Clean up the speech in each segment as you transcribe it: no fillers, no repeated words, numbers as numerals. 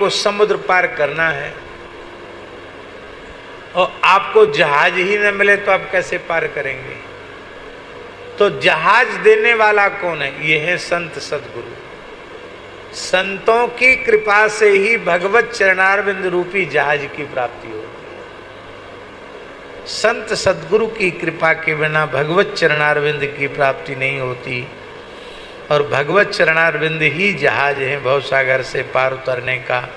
आपको समुद्र पार करना है और आपको जहाज ही न मिले तो आप कैसे पार करेंगे? तो जहाज देने वाला कौन है? ये है संत सद्गुरु। संतों की कृपा से ही भगवत चरणारविंद रूपी जहाज की प्राप्ति होती है। संत सद्गुरु की कृपा के बिना भगवत चरणारविंद की प्राप्ति नहीं होती और भगवत चरणारविंद ही जहाज है भवसागर से पार उतरने का।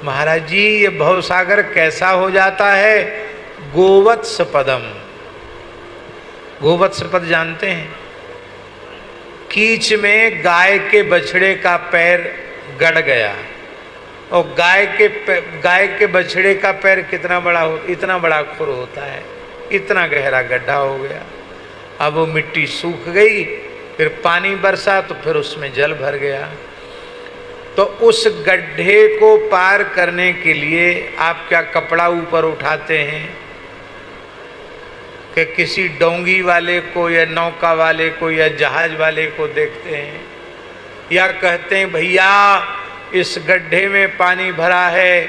महाराज जी, ये भवसागर कैसा हो जाता है? गोवत्स पदम। गोवत्स पद जानते हैं? कीच में गाय के बछड़े का पैर गड़ गया और गाय के बछड़े का पैर कितना बड़ा हो, इतना बड़ा खुर होता है, इतना गहरा गड्ढा हो गया। अब वो मिट्टी सूख गई, फिर पानी बरसा तो फिर उसमें जल भर गया। तो उस गड्ढे को पार करने के लिए आप क्या कपड़ा ऊपर उठाते हैं कि किसी डोंगी वाले को या नौका वाले को या जहाज वाले को देखते हैं, या कहते हैं भैया इस गड्ढे में पानी भरा है,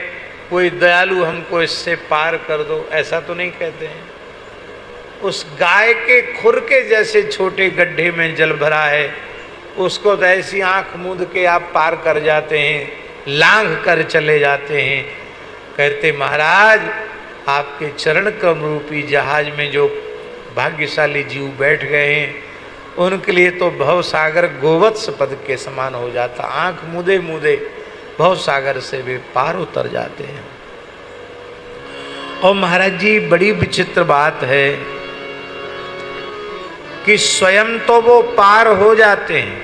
कोई दयालु हमको इससे पार कर दो, ऐसा तो नहीं कहते हैं। उस गाय के खुर के जैसे छोटे गड्ढे में जल भरा है, उसको तो ऐसी आंख मूंद के आप पार कर जाते हैं, लांघ कर चले जाते हैं। कहते महाराज आपके चरण कमल रूपी जहाज में जो भाग्यशाली जीव बैठ गए हैं उनके लिए तो भव सागर गोवत्स पद के समान हो जाता। आंख मूंदे मूंदे भव सागर से वे पार उतर जाते हैं। और महाराज जी बड़ी विचित्र बात है कि स्वयं तो वो पार हो जाते हैं,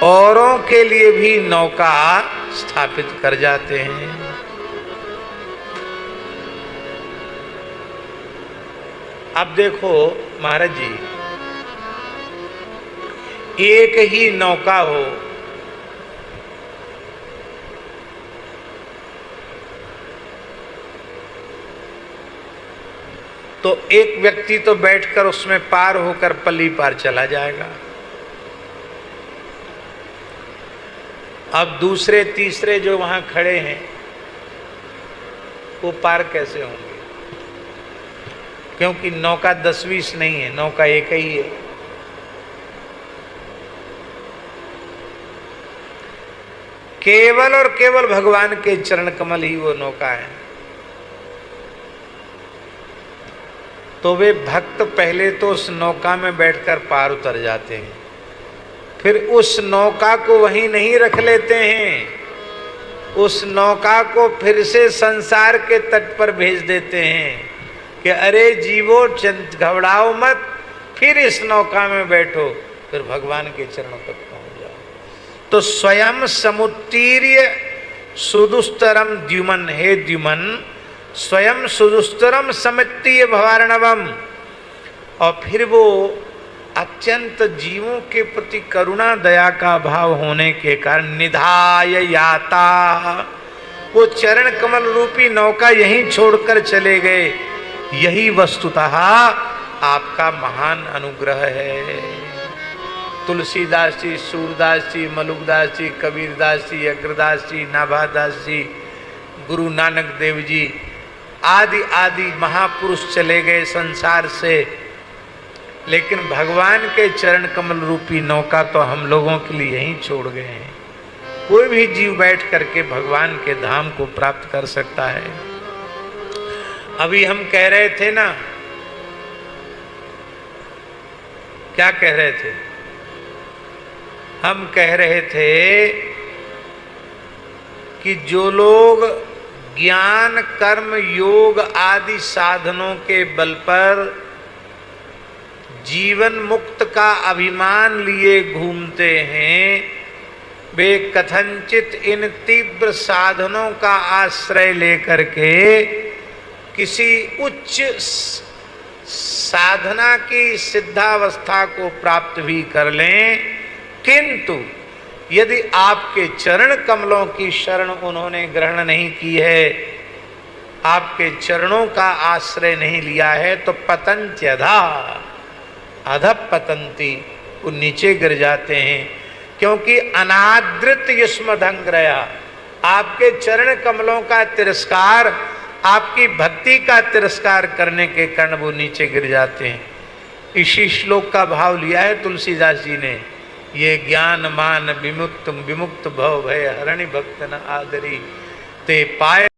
औरों के लिए भी नौका स्थापित कर जाते हैं। अब देखो महाराज जी, एक ही नौका हो तो एक व्यक्ति तो बैठकर उसमें पार होकर पल्ली पार चला जाएगा। अब दूसरे तीसरे जो वहां खड़े हैं वो पार कैसे होंगे? क्योंकि नौका 10-20 नहीं है, नौका एक ही है। केवल और केवल भगवान के चरण कमल ही वो नौका है। तो वे भक्त पहले तो उस नौका में बैठकर पार उतर जाते हैं, फिर उस नौका को वहीं नहीं रख लेते हैं, उस नौका को फिर से संसार के तट पर भेज देते हैं कि अरे जीवो घबराओ मत, फिर इस नौका में बैठो, फिर भगवान के चरणों तक पहुंच जाओ। तो स्वयं समुत्तीर्य सुदुस्तरम द्युमन, हे द्युमन स्वयं सुदुस्तरम समित्तीय भवार्णवम। और फिर वो अत्यंत जीवों के प्रति करुणा दया का भाव होने के कारण निधाय याता, वो चरण कमल रूपी नौका यहीं छोड़कर चले गए। यही वस्तुतः आपका महान अनुग्रह है। तुलसीदास जी, सूरदास जी, मलुकदास जी, कबीरदास जी, अग्रदास जी, नाभादास जी, गुरु नानक देव जी आदि आदि महापुरुष चले गए संसार से, लेकिन भगवान के चरण कमल रूपी नौका तो हम लोगों के लिए यहीं छोड़ गए हैं। कोई भी जीव बैठ करके भगवान के धाम को प्राप्त कर सकता है। अभी हम कह रहे थे ना, क्या कह रहे थे? हम कह रहे थे कि जो लोग ज्ञान कर्म योग आदि साधनों के बल पर जीवन मुक्त का अभिमान लिए घूमते हैं, वे कथनचित इन तीव्र साधनों का आश्रय लेकर के किसी उच्च साधना की सिद्धावस्था को प्राप्त भी कर लें, किंतु यदि आपके चरण कमलों की शरण उन्होंने ग्रहण नहीं की है, आपके चरणों का आश्रय नहीं लिया है, तो पतंत्यधा अधप पतंती, वो नीचे गिर जाते हैं। क्योंकि अनादृत युष्मदंग्रया, आपके चरण कमलों का तिरस्कार, आपकी भक्ति का तिरस्कार करने के कारण वो नीचे गिर जाते हैं। इसी श्लोक का भाव लिया है तुलसीदास जी ने, ये ज्ञान मान विमुक्त विमुक्त भव भय हरणि भक्त न आदरी ते पाए